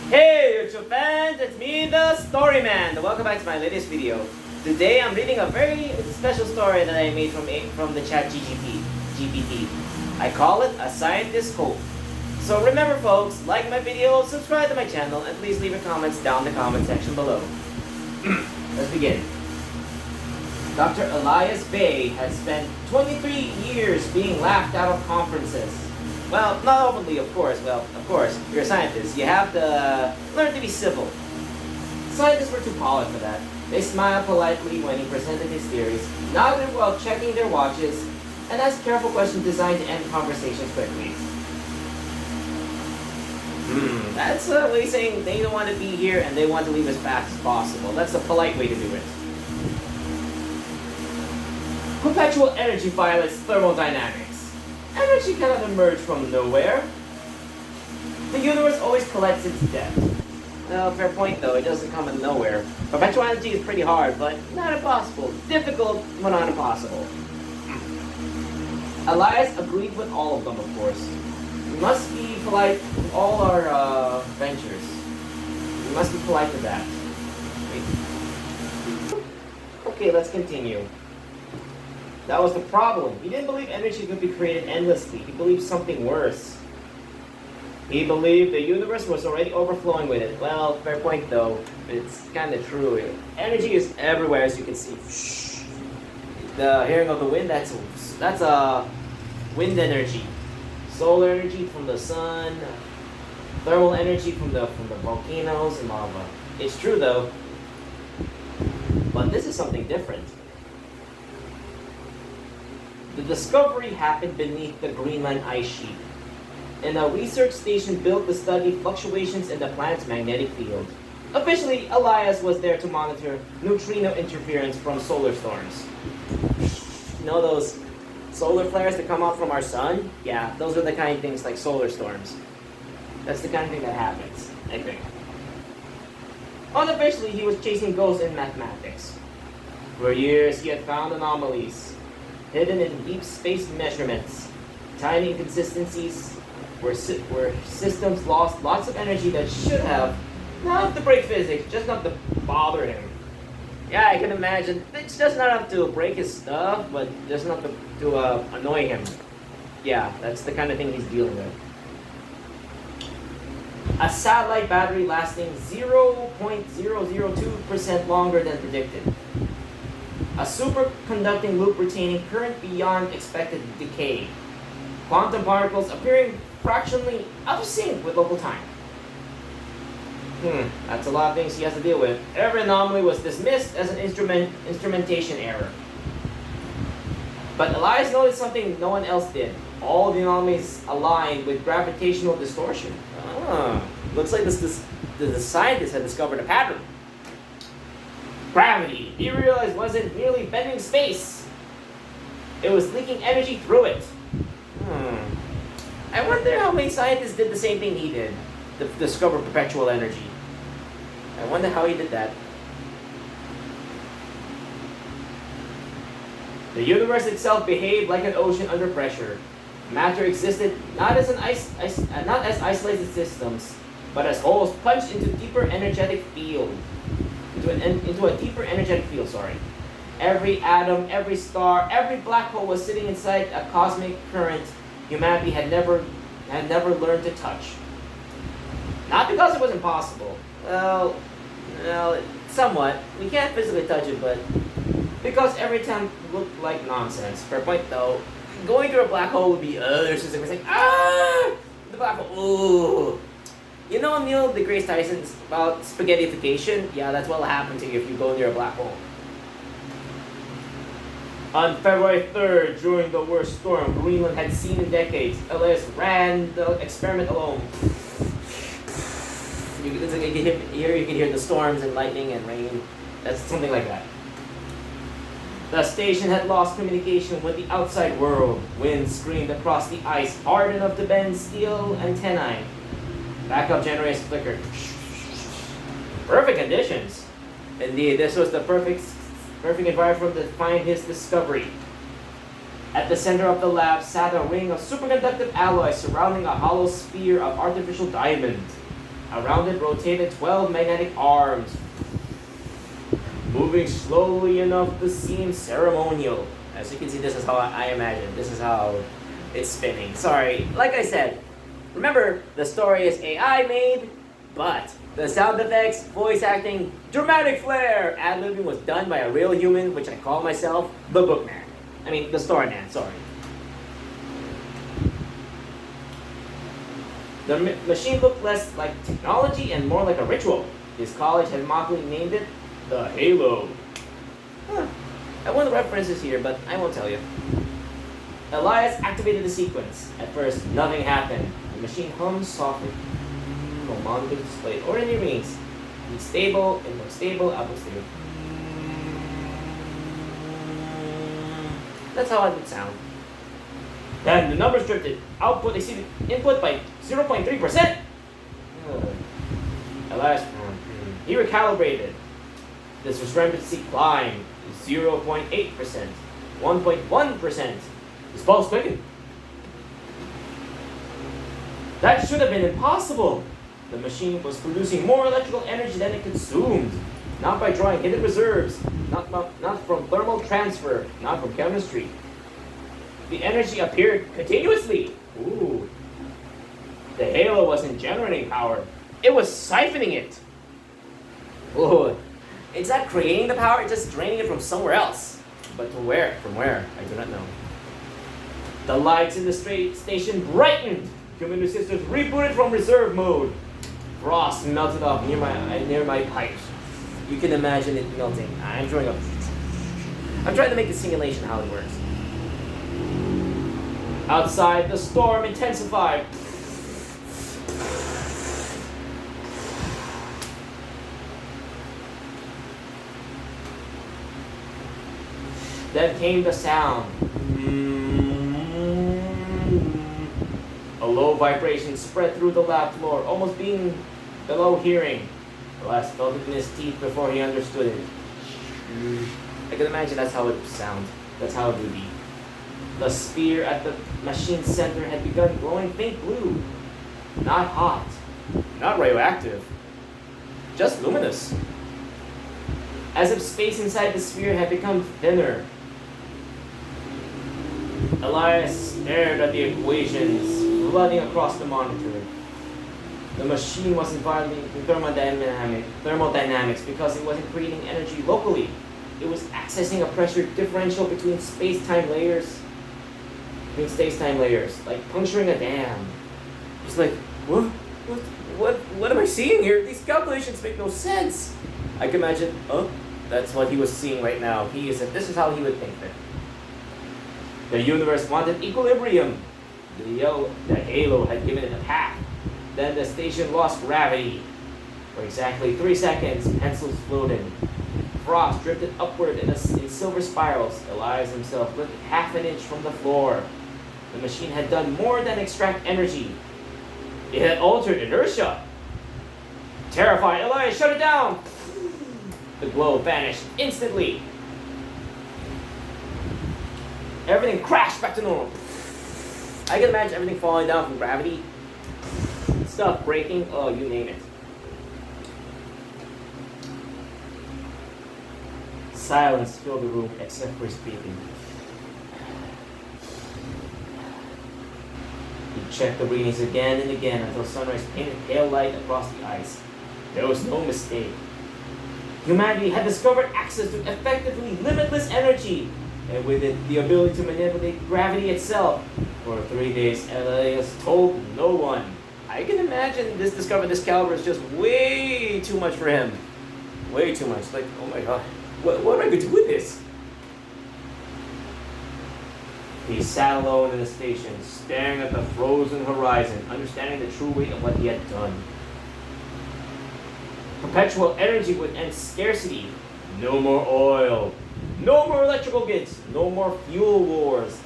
Hey YouTube fans, it's me, the Story Man. Welcome back to my latest video. Today I'm reading a very special story that I made from the Chat GPT. I call it A Scientist's Hope. So remember folks, like my video, subscribe to my channel, and please leave your comments down in the comment section below. Let's begin. Dr. Elias Bay has spent 23 years being laughed out of conferences. Well, not openly, of course. Well, of course, you're a scientist. You have to learn to be civil. Scientists were too polished for that. They smiled politely when he presented his theories, nodded while checking their watches, and asked careful questions designed to end conversations quickly. That's what he's saying. They don't want to be here and they want to leave as fast as possible. That's a polite way to do it. Perpetual energy violates thermodynamics. Energy cannot emerge from nowhere. The universe always collects its debt. No, fair point though, it doesn't come from nowhere. Perpetual energy is pretty hard, but not impossible. Difficult, but not impossible. Elias agreed with all of them, of course. We must be polite to all our ventures. We must be polite to that. Wait. Okay, let's continue. That was the problem. He didn't believe energy could be created endlessly. He believed something worse. He believed the universe was already overflowing with it. Well, fair point though. It's kind of true. Energy is everywhere, as you can see. The hearing of the wind, that's wind energy. Solar energy from the sun. Thermal energy from the volcanoes and lava. It's true though. But this is something different. The discovery happened beneath the Greenland ice sheet, and a research station built to study fluctuations in the planet's magnetic field. Officially, Elias was there to monitor neutrino interference from solar storms. You know those solar flares that come out from our sun? Yeah, those are the kind of things like solar storms. That's the kind of thing that happens, I think. Unofficially, he was chasing ghosts in mathematics. For years, he had found anomalies hidden in deep space measurements, tiny inconsistencies where systems lost lots of energy that should have, not to break physics, just not to bother him. Yeah, I can imagine. It's just not enough to break his stuff, but just not to annoy him. Yeah, that's the kind of thing he's dealing with. A satellite battery lasting 0.002% longer than predicted. A superconducting loop retaining current beyond expected decay. Quantum particles appearing fractionally out of sync with local time. That's a lot of things he has to deal with. Every anomaly was dismissed as an instrumentation error. But Elias noticed something no one else did. All the anomalies aligned with gravitational distortion. Looks like the scientists had discovered a pattern. Gravity, he realized, wasn't merely bending space. It was leaking energy through it. I wonder how many scientists did the same thing he did, to discover perpetual energy. I wonder how he did that. The universe itself behaved like an ocean under pressure. Matter existed not as isolated systems, but as wholes punched into a deeper energetic field. Every atom, every star, every black hole was sitting inside a cosmic current humanity had never learned to touch. Not because it was impossible. Well, somewhat. We can't physically touch it, but because every time looked like nonsense. Fair point though. Going through a black hole would be there's just like the black hole. Ooh. You know Neil deGrasse Tyson's about spaghettification? Yeah, that's what will happen to you if you go near a black hole. On February 3rd, during the worst storm Greenland had seen in decades, Elias ran the experiment alone. You can hear the storms and lightning and rain. That's something like that. The station had lost communication with the outside world. Wind screamed across the ice, hard enough to bend steel antennae. Backup generators flickered. Perfect conditions. Indeed, this was the perfect environment to find his discovery. At the center of the lab sat a ring of superconductive alloys surrounding a hollow sphere of artificial diamond. Around it rotated 12 magnetic arms, moving slowly enough to seem ceremonial. As you can see, this is how I imagine. This is how it's spinning. Sorry, like I said, remember, the story is AI made, but the sound effects, voice acting, dramatic flair, ad-libbing was done by a real human, which I call myself the bookman. I mean, the story man, sorry. The machine looked less like technology and more like a ritual. His college had mockingly named it the Halo. I want the references here, but I won't tell you. Elias activated the sequence. At first, nothing happened. The machine hummed softly. No monitor displayed ordinary readings. It's stable, input stable, output stable. That's how it would sound. Then the numbers drifted. Output exceeded input by 0.3%. Elias frowned. He recalibrated. The discrepancy climbed to 0.8%, 1.1%. His pulse quickened. That should have been impossible. The machine was producing more electrical energy than it consumed. Not by drawing hidden reserves, not from thermal transfer, not from chemistry. The energy appeared continuously. Ooh. The halo wasn't generating power. It was siphoning it. Oh, it's not creating the power, it's just draining it from somewhere else. But to where? From where? I do not know. The lights in the station brightened. Human resistors rebooted from reserve mode. Frost melted off near my pipes. You can imagine it melting. I'm trying to make the simulation how it works. Outside, the storm intensified. Then came the sound. A low vibration spread through the lab floor, almost being below hearing. Elias felt it in his teeth before he understood it. I can imagine that's how it would sound. That's how it would be. The sphere at the machine's center had begun glowing faint blue. Not hot. Not radioactive. Just luminous. As if space inside the sphere had become thinner. Elias stared at the equations flooding across the monitor. The machine wasn't violating thermodynamics because it wasn't creating energy locally. It was accessing a pressure differential between space-time layers. Like puncturing a dam. It's like, what am I seeing here? These calculations make no sense. I can imagine, that's what he was seeing right now. This is how he would think of it. The universe wanted equilibrium. The halo had given it a path. Then the station lost gravity. For exactly 3 seconds, pencils floated. Frost drifted upward in silver spirals. Elias himself lifted half an inch from the floor. The machine had done more than extract energy. It had altered inertia. Terrified, Elias shut it down. The glow vanished instantly. Everything crashed back to normal. I can imagine everything falling down from gravity. Stuff breaking, you name it. Silence filled the room except for his breathing. He checked the readings again and again until sunrise painted pale light across the ice. There was no mistake. Humanity had discovered access to effectively limitless energy, and with it, the ability to manipulate gravity itself. For 3 days, Elias told no one. I can imagine this caliber is just way too much for him. Way too much. Like, oh my god, what am I going to do with this? He sat alone in the station, staring at the frozen horizon, understanding the true weight of what he had done. Perpetual energy would end scarcity. No more oil. No more electrical grids. No more fuel wars.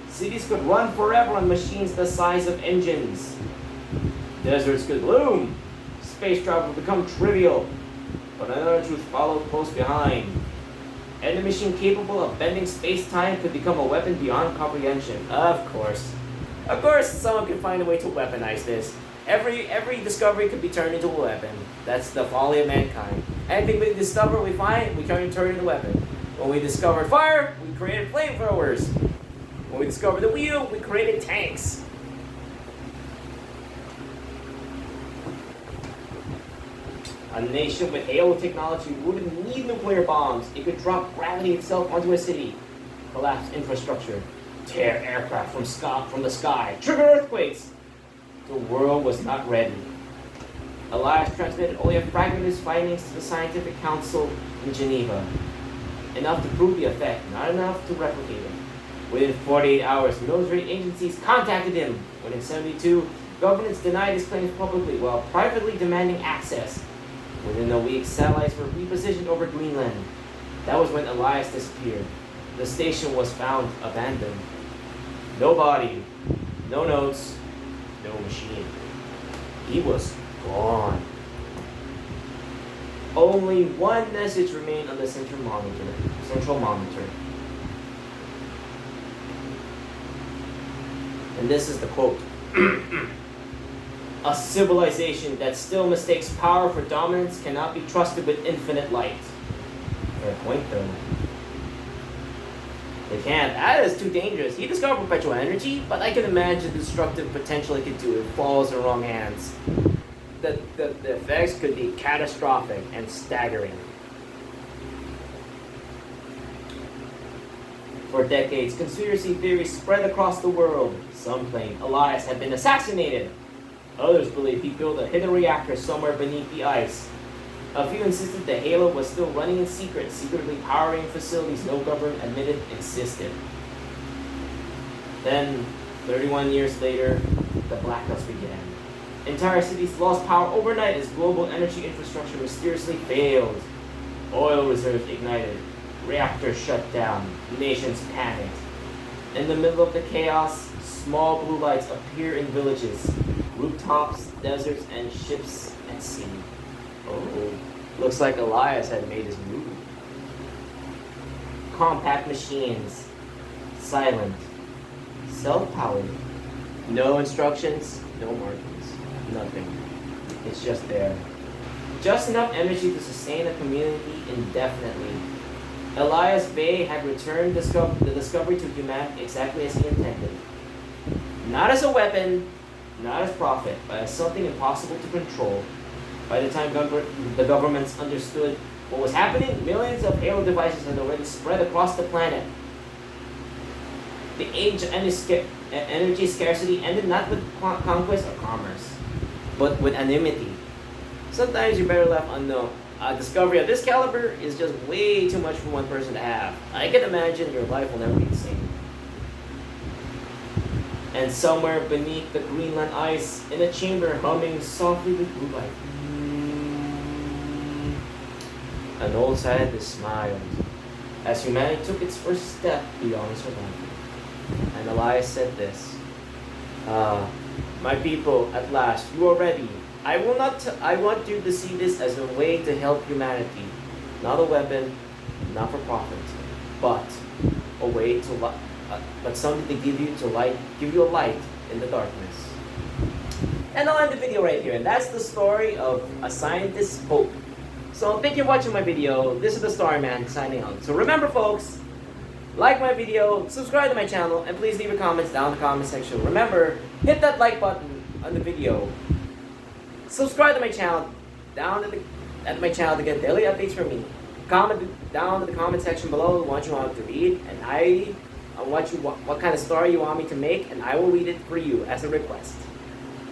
Cities could run forever on machines the size of engines. Deserts could bloom. Space travel would become trivial. But another truth followed close behind. Any machine capable of bending space-time could become a weapon beyond comprehension. Of course. Of course, someone could find a way to weaponize this. Every discovery could be turned into a weapon. That's the folly of mankind. Anything we discover, we find, we turn into a weapon. When we discovered fire, we created flamethrowers. When we discovered the wheel, we created tanks. A nation with Halo technology wouldn't need nuclear bombs. It could drop gravity itself onto a city, collapse infrastructure, tear aircraft from the sky, trigger earthquakes. The world was not ready. Elias transmitted only a fragment of his findings to the Scientific Council in Geneva. Enough to prove the effect, not enough to replicate it. Within 48 hours, military agencies contacted him. Within 72, governments denied his claims publicly while privately demanding access. Within a week, satellites were repositioned over Greenland. That was when Elias disappeared. The station was found abandoned. No body, no notes, no machine. He was gone. Only one message remained on the central monitor. And this is the quote. A civilization that still mistakes power for dominance cannot be trusted with infinite light. Fair point, though. They can't. That is too dangerous. He discovered perpetual energy, but I can imagine the destructive potential it could do if it falls in the wrong hands. The effects could be catastrophic and staggering. For decades, conspiracy theories spread across the world. Some claim Elias had been assassinated. Others believe he built a hidden reactor somewhere beneath the ice. A few insisted the Halo was still running in secret, secretly powering facilities no government admitted existed. Then, 31 years later, the blackouts began. Entire cities lost power overnight as global energy infrastructure mysteriously failed. Oil reserves ignited. Reactors shut down. Nations panicked. In the middle of the chaos, small blue lights appear in villages, rooftops, deserts, and ships at sea. Oh, looks like Elias had made his move. Compact machines, silent, self-powered, no instructions, no markings, nothing. It's just there. Just enough energy to sustain a community indefinitely. Elias Bay had returned the discovery to humanity exactly as he intended. Not as a weapon, not as profit, but as something impossible to control. By the time the governments understood what was happening, millions of Halo devices had already spread across the planet. The age of energy scarcity ended not with conquest or commerce, but with anonymity. Sometimes you're better left unknown. A discovery of this caliber is just way too much for one person to have. I can imagine your life will never be the same. And somewhere beneath the Greenland ice, in a chamber humming softly with blue light, an old scientist smiled as humanity took its first step beyond survival. And Elias said this, my people, at last, you are ready. I want you to see this as a way to help humanity. Not a weapon, not for profit, but a way to but something to give you a light in the darkness. And I'll end the video right here. And that's the story of a scientist's hope. So thank you for watching my video. This is the Storyman signing out. So remember, folks, like my video, subscribe to my channel, and please leave your comments down in the comment section. Remember, hit that like button on the video. Subscribe to my channel at my channel to get daily updates from me. Comment down in the comment section below what you want to read, and what kind of story you want me to make, and I will read it for you as a request.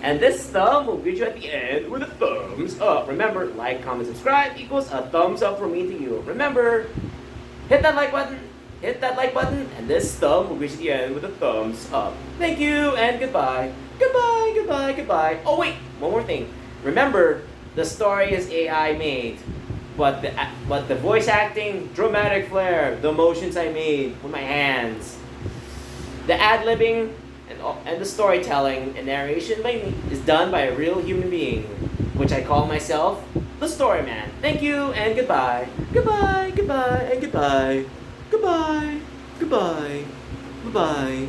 And this thumb will greet you at the end with a thumbs up. Remember, like, comment, subscribe equals a thumbs up from me to you. Remember, hit that like button, and this thumb will greet you at the end with a thumbs up. Thank you, and goodbye. Goodbye, goodbye, goodbye. Oh wait, one more thing. Remember, the story is AI made, but the voice acting, dramatic flair, the motions I made with my hands, the ad-libbing, and the storytelling and narration by me is done by a real human being, which I call myself the Storyman. Thank you, and goodbye. Goodbye, goodbye, and goodbye. Goodbye, goodbye, goodbye.